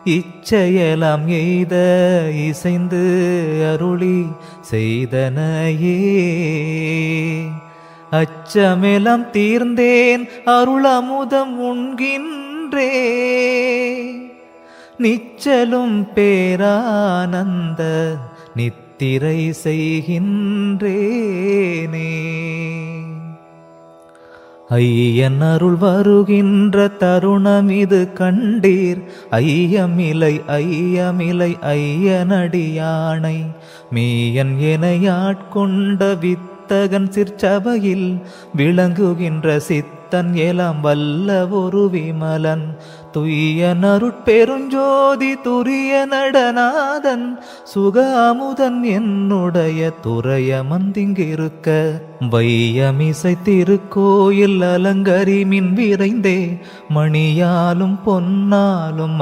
இச்செயலாம் எய்த இசைந்து அருளி செய்தனையே. அச்சமெல்லாம் தீர்ந்தேன் அருளமுதம் உண்கின்றே, நிச்சலும் பேரானந்த நித்திரை செய்கின்றேனே. ஐயன் அருள் வருகின்ற தருணம் இது கண்டீர், ஐயமில்லை ஐயமில்லை ஐயனடியானை மீயன் எனையாட்கொண்ட வித்தகன் சிற்சபையில் விளங்குகின்ற சித்தன் எலாம் வல்ல ஒரு விமலன் துய்யனருட்பெருஞ்சோதி துரிய நடநாதன் சுகாமுதன் என்னுடைய துறையமந்திங்கிருக்க வையமிசை திருக்கோயில் அலங்கரி மின் விரைந்தே மணியாலும் பொன்னாலும்